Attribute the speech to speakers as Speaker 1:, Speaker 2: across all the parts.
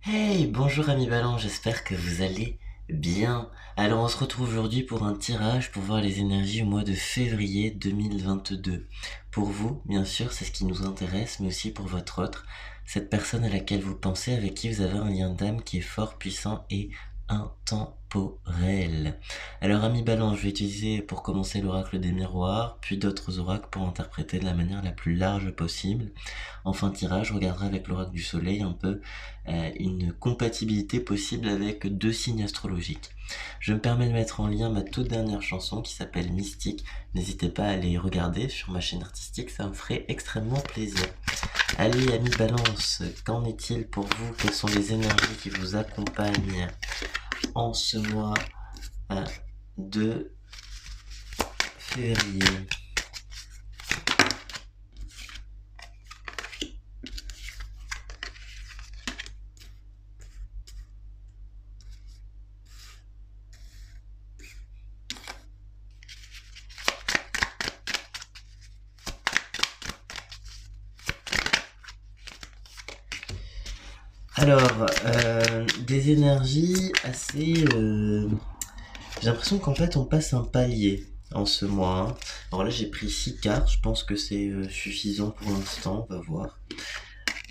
Speaker 1: Hey, bonjour ami Ballon, j'espère que vous allez bien. Alors on se retrouve aujourd'hui pour un tirage pour voir les énergies au mois de février 2022. Pour vous, bien sûr, c'est ce qui nous intéresse, mais aussi pour votre autre, cette personne à laquelle vous pensez, avec qui vous avez un lien d'âme qui est fort, puissant et intemporel. Alors ami Ballon, je vais utiliser pour commencer l'oracle des miroirs, puis d'autres oracles pour interpréter de la manière la plus large possible. En fin de tirage, je regarderai avec l'oracle du soleil un peu une compatibilité possible avec deux signes astrologiques. Je me permets de mettre en lien ma toute dernière chanson qui s'appelle Mystique. N'hésitez pas à aller regarder sur ma chaîne artistique, ça me ferait extrêmement plaisir. Allez, amis Balance, qu'en est-il pour vous? Quelles sont les énergies qui vous accompagnent en ce mois de février? Alors, des énergies assez... J'ai l'impression qu'en fait on passe un palier en ce mois, hein. Alors là j'ai pris 6 cartes, je pense que c'est suffisant pour l'instant, on va voir.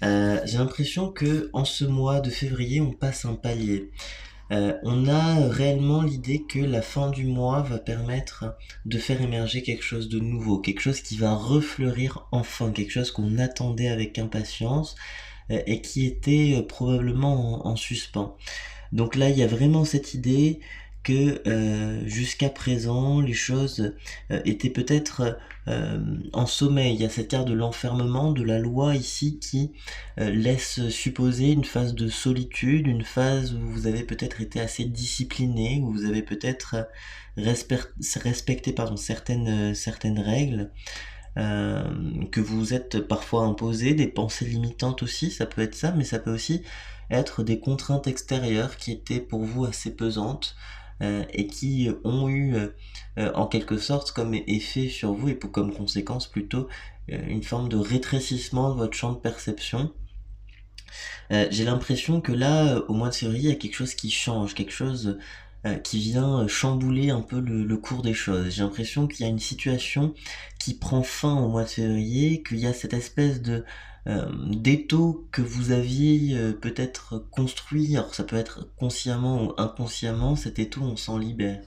Speaker 1: J'ai l'impression que en ce mois de février on passe un palier. On a réellement l'idée que la fin du mois va permettre de faire émerger quelque chose de nouveau, quelque chose qui va refleurir enfin, quelque chose qu'on attendait avec impatience et qui était probablement en suspens. Donc là, il y a vraiment cette idée que jusqu'à présent, les choses étaient peut-être en sommeil. Il y a cette ère de l'enfermement, de la loi ici qui laisse supposer une phase de solitude, une phase où vous avez peut-être été assez discipliné, où vous avez peut-être respecté certaines règles. Que vous vous êtes parfois imposé, des pensées limitantes aussi, ça peut être ça, mais ça peut aussi être des contraintes extérieures qui étaient pour vous assez pesantes et qui ont eu en quelque sorte comme effet sur vous et comme conséquence plutôt une forme de rétrécissement de votre champ de perception. J'ai l'impression que là, au mois de février, il y a quelque chose qui change, quelque chose qui vient chambouler un peu le cours des choses. J'ai l'impression qu'il y a une situation qui prend fin au mois de février, qu'il y a cette espèce de d'étau que vous aviez peut-être construit, alors ça peut être consciemment ou inconsciemment, cet étau on s'en libère.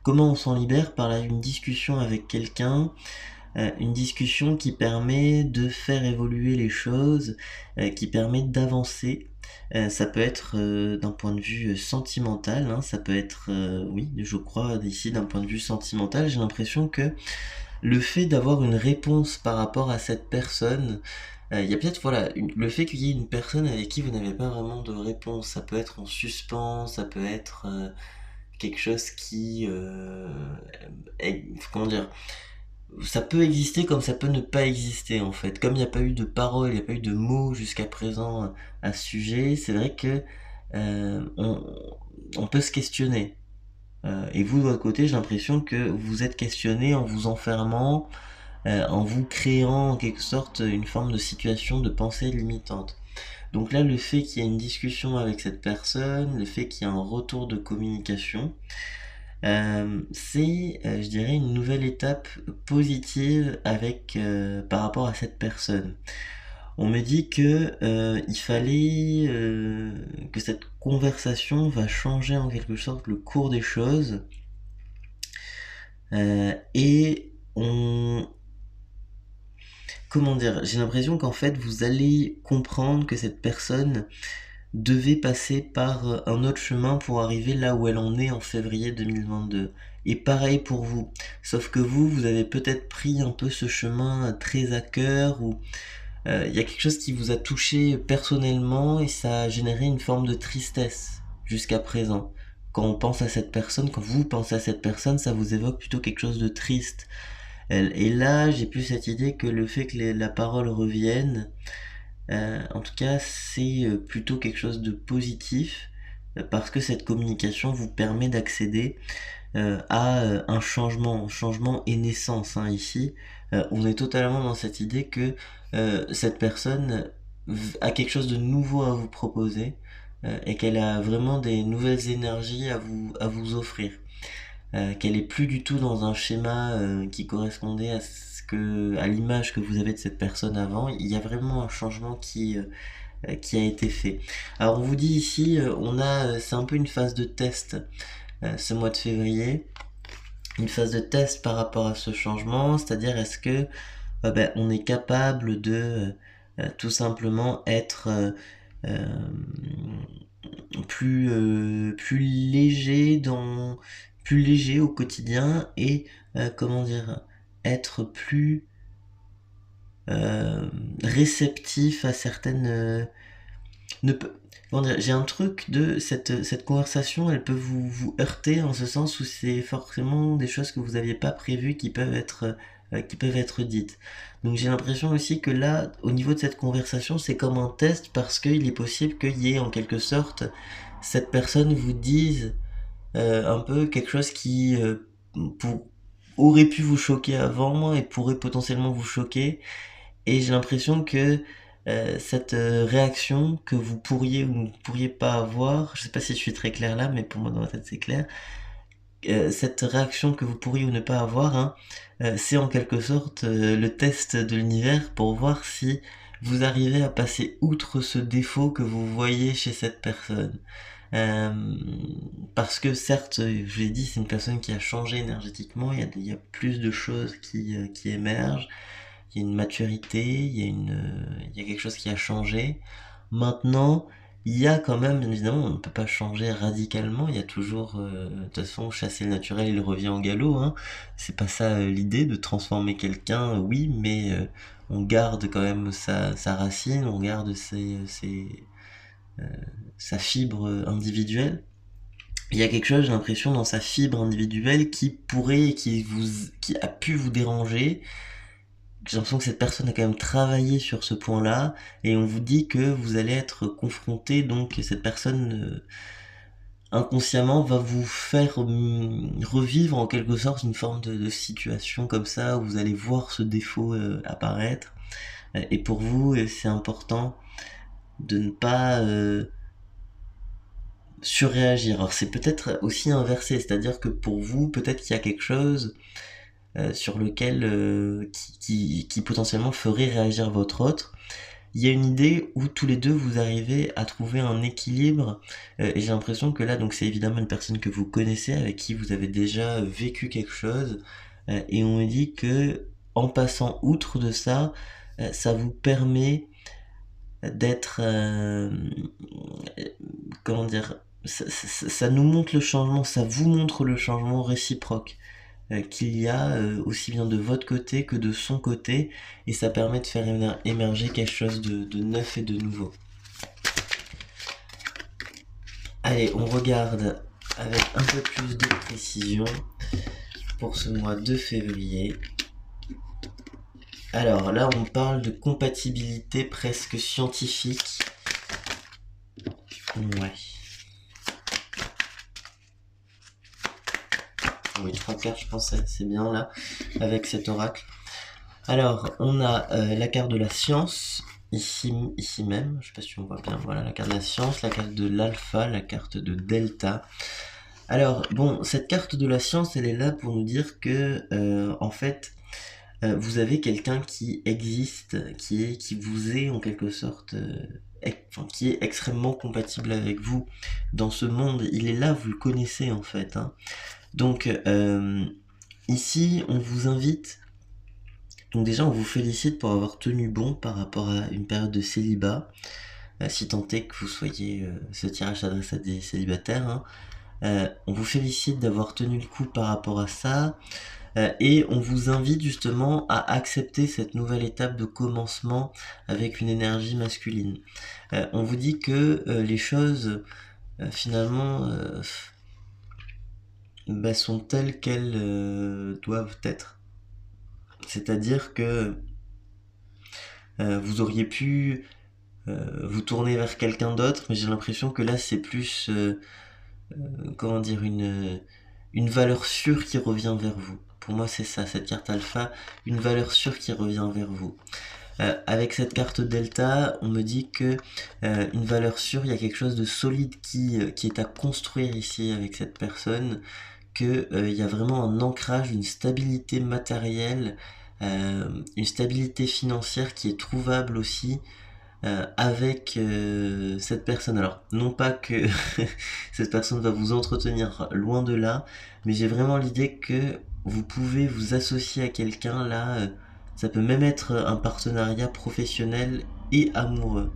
Speaker 1: Comment on s'en libère? Par là, une discussion avec quelqu'un, une discussion qui permet de faire évoluer les choses, qui permet d'avancer. Ça peut être d'un point de vue sentimental, hein, ça peut être, oui, je crois ici d'un point de vue sentimental, j'ai l'impression que le fait d'avoir une réponse par rapport à cette personne, il y a peut-être voilà le fait qu'il y ait une personne avec qui vous n'avez pas vraiment de réponse, ça peut être en suspens, ça peut être quelque chose qui, comment dire, ça peut exister comme ça peut ne pas exister en fait. Comme il n'y a pas eu de parole, il n'y a pas eu de mots jusqu'à présent à ce sujet, c'est vrai que euh, on, on peut se questionner. Et vous de votre côté, j'ai l'impression que vous êtes questionné en vous enfermant, en vous créant en quelque sorte une forme de situation de pensée limitante. Donc là, le fait qu'il y ait une discussion avec cette personne, le fait qu'il y ait un retour de communication, c'est, je dirais, une nouvelle étape positive avec par rapport à cette personne. On me dit que il fallait que cette conversation va changer en quelque sorte le cours des choses et on comment dire, j'ai l'impression qu'en fait vous allez comprendre que cette personne devait passer par un autre chemin pour arriver là où elle en est en février 2022. Et pareil pour vous. Sauf que vous avez peut-être pris un peu ce chemin très à cœur, ou il y a quelque chose qui vous a touché personnellement et ça a généré une forme de tristesse jusqu'à présent. Quand on pense à cette personne, quand vous pensez à cette personne, ça vous évoque plutôt quelque chose de triste. Et là, j'ai plus cette idée que le fait que la parole revienne, en tout cas, c'est plutôt quelque chose de positif parce que cette communication vous permet d'accéder à un changement et naissance, hein, ici. On est totalement dans cette idée que cette personne a quelque chose de nouveau à vous proposer, et qu'elle a vraiment des nouvelles énergies à vous offrir. Qu'elle est plus du tout dans un schéma qui correspondait à l'image que vous avez de cette personne avant. Il y a vraiment un changement qui a été fait. Alors on vous dit ici, c'est un peu une phase de test ce mois de février, une phase de test par rapport à ce changement, c'est-à-dire est-ce que on est capable de tout simplement être euh, plus léger plus léger au quotidien et comment dire, être plus réceptif à certaines ne peut j'ai un truc de cette conversation, elle peut vous heurter en ce sens où c'est forcément des choses que vous n'aviez pas prévues qui peuvent être dites. Donc j'ai l'impression aussi que là, au niveau de cette conversation, c'est comme un test parce qu'il est possible qu'il y ait en quelque sorte cette personne vous dise un peu quelque chose qui pour- aurait pu vous choquer avant et pourrait potentiellement vous choquer. Et j'ai l'impression que cette réaction que vous pourriez ou ne pourriez pas avoir, je sais pas si je suis très clair là, mais pour moi dans ma tête c'est clair, cette réaction que vous pourriez ou ne pas avoir, hein, c'est en quelque sorte le test de l'univers pour voir si vous arrivez à passer outre ce défaut que vous voyez chez cette personne. Euh, Parce que certes, je l'ai dit, c'est une personne qui a changé énergétiquement, il y a plus de choses qui émergent, il y a une maturité, il y a quelque chose qui a changé. Maintenant, il y a quand même, bien évidemment, on ne peut pas changer radicalement, il y a toujours, de toute façon, chasser le naturel, il revient au galop, hein. C'est pas ça l'idée de transformer quelqu'un, oui, mais on garde quand même sa racine, on garde euh, sa fibre individuelle. Il y a quelque chose, j'ai l'impression, dans sa fibre individuelle qui a pu vous déranger. J'ai l'impression que cette personne a quand même travaillé sur ce point-là, et on vous dit que vous allez être confronté, donc cette personne inconsciemment va vous faire revivre en quelque sorte une forme de situation comme ça, où vous allez voir ce défaut apparaître. Et pour vous, c'est important de ne pas surréagir. Alors c'est peut-être aussi inversé, c'est-à-dire que pour vous, peut-être qu'il y a quelque chose sur lequel qui potentiellement ferait réagir votre autre. Il y a une idée où tous les deux vous arrivez à trouver un équilibre et j'ai l'impression que là donc c'est évidemment une personne que vous connaissez avec qui vous avez déjà vécu quelque chose et on me dit que en passant outre de ça ça vous permet d'être comment dire ça nous montre le changement, ça vous montre le changement réciproque qu'il y a aussi bien de votre côté que de son côté, et ça permet de faire émerger quelque chose de neuf et de nouveau. Allez, on regarde avec un peu plus de précision pour ce mois de février. Alors là, on parle de compatibilité presque scientifique. Ouais. Oui, 3 cartes, je pense c'est bien là, avec cet oracle. Alors, on a la carte de la science, ici même, je sais pas si on voit bien, voilà, la carte de la science, la carte de l'alpha, la carte de delta. Alors, bon, cette carte de la science, elle est là pour nous dire que, en fait, vous avez quelqu'un qui existe, qui vous est en quelque sorte, qui est extrêmement compatible avec vous dans ce monde. Il est là, vous le connaissez en fait, hein. Donc, ici, on vous invite. Donc déjà, on vous félicite pour avoir tenu bon par rapport à une période de célibat, si tant est que vous soyez, ce tirage s'adresse à des célibataires, hein. On vous félicite d'avoir tenu le coup par rapport à ça, et on vous invite justement à accepter cette nouvelle étape de commencement avec une énergie masculine. On vous dit que les choses, finalement, sont telles qu'elles doivent être. C'est-à-dire que vous auriez pu vous tourner vers quelqu'un d'autre, mais j'ai l'impression que là c'est plus comment dire une valeur sûre qui revient vers vous. Pour moi c'est ça, cette carte alpha, une valeur sûre qui revient vers vous. Avec cette carte Delta, on me dit que une valeur sûre, il y a quelque chose de solide qui est à construire ici avec cette personne, que il y a vraiment un ancrage, une stabilité matérielle, une stabilité financière qui est trouvable aussi avec cette personne. Alors, non pas que cette personne va vous entretenir, loin de là, mais j'ai vraiment l'idée que vous pouvez vous associer à quelqu'un là, ça peut même être un partenariat professionnel et amoureux.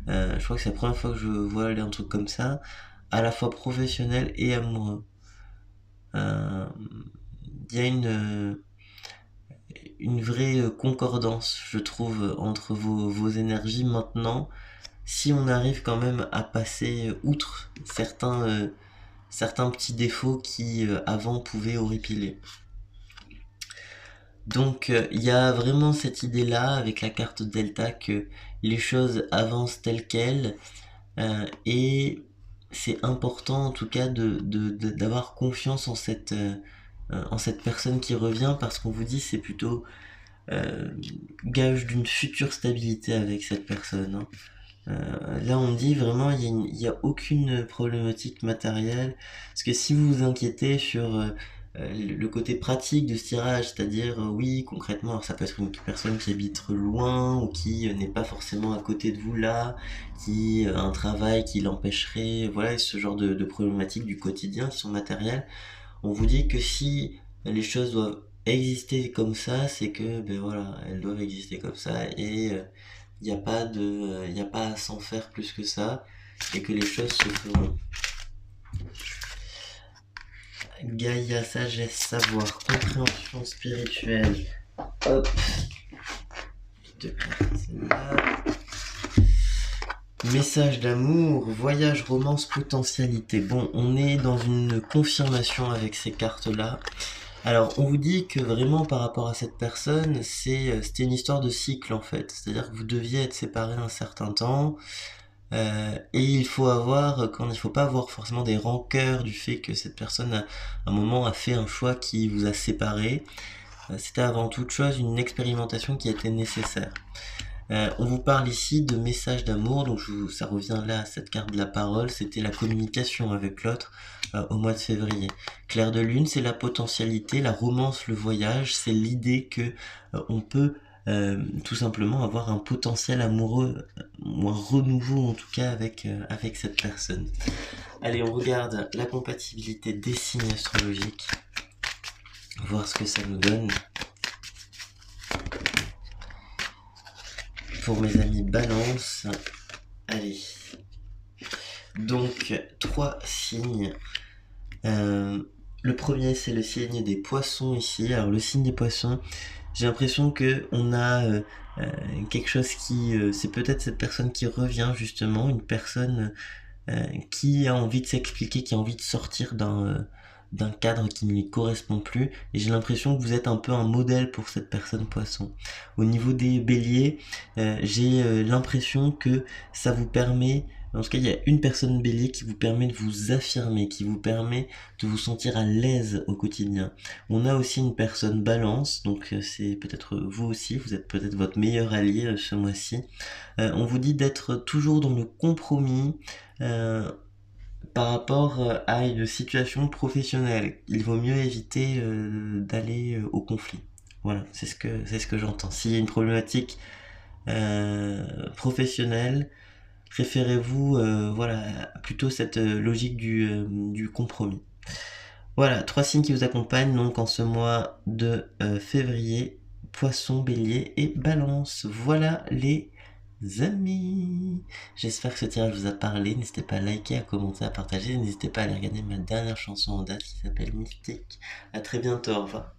Speaker 1: Je crois que c'est la première fois que je vois aller un truc comme ça, à la fois professionnel et amoureux. Euh, Il y a une vraie concordance, je trouve, entre vos énergies maintenant, si on arrive quand même à passer outre certains petits défauts qui avant pouvaient horripiler. Donc il y a vraiment cette idée-là avec la carte Delta que les choses avancent telles quelles et c'est important en tout cas d'avoir confiance en cette personne qui revient parce qu'on vous dit c'est plutôt euh, gage d'une future stabilité avec cette personne, hein. Là, on dit vraiment, il y a aucune problématique matérielle. Parce que si vous vous inquiétez sur le côté pratique de ce tirage, c'est-à-dire, oui, concrètement, alors ça peut être une personne qui habite loin ou qui n'est pas forcément à côté de vous là, qui a un travail qui l'empêcherait, voilà, ce genre de problématiques du quotidien qui sont matérielles. On vous dit que si les choses doivent exister comme ça, c'est que, ben voilà, elles doivent exister comme ça et il n'y a pas y a pas à s'en faire plus que ça et que les choses se feront. Gaïa, sagesse, savoir, compréhension spirituelle. Hop. Deux cartes, celle-là. Message d'amour, voyage, romance, potentialité. Bon, on est dans une confirmation avec ces cartes-là. Alors, on vous dit que vraiment par rapport à cette personne, c'était une histoire de cycle en fait. C'est-à-dire que vous deviez être séparés un certain temps. Et il faut quand il faut pas avoir forcément des rancœurs du fait que cette personne à un moment a fait un choix qui vous a séparés. C'était avant toute chose une expérimentation qui était nécessaire. On vous parle ici de message d'amour, donc ça revient là à cette carte de la parole, c'était la communication avec l'autre au mois de février. Clair de lune, c'est la potentialité, la romance, le voyage, c'est l'idée que on peut tout simplement avoir un potentiel amoureux ou un renouveau en tout cas avec cette personne. Allez, on regarde la compatibilité des signes astrologiques, voir ce que ça nous donne. Pour mes amis Balance, allez. Donc, 3 signes. Le premier, c'est le signe des poissons ici. Alors, le signe des poissons, j'ai l'impression que on a quelque chose c'est peut-être cette personne qui revient justement, une personne qui a envie de s'expliquer, qui a envie de sortir d'un cadre qui ne lui correspond plus. Et j'ai l'impression que vous êtes un peu un modèle pour cette personne poisson. Au niveau des béliers, j'ai l'impression que ça vous permet, en tout cas il y a une personne bélier qui vous permet de vous affirmer, qui vous permet de vous sentir à l'aise au quotidien. On a aussi une personne balance, donc c'est peut-être vous aussi, vous êtes peut-être votre meilleur allié ce mois-ci. On vous dit d'être toujours dans le compromis, par rapport à une situation professionnelle. Il vaut mieux éviter d'aller au conflit. Voilà, c'est ce que j'entends. S'il y a une problématique professionnelle, préférez-vous voilà plutôt cette logique du compromis. Voilà, 3 signes qui vous accompagnent donc en ce mois de février: Poisson, Bélier et Balance. Voilà les amis, j'espère que ce tirage vous a parlé. N'hésitez pas à liker, à commenter, à partager. N'hésitez pas à aller regarder ma dernière chanson en date qui s'appelle Mystique. À très bientôt, au revoir.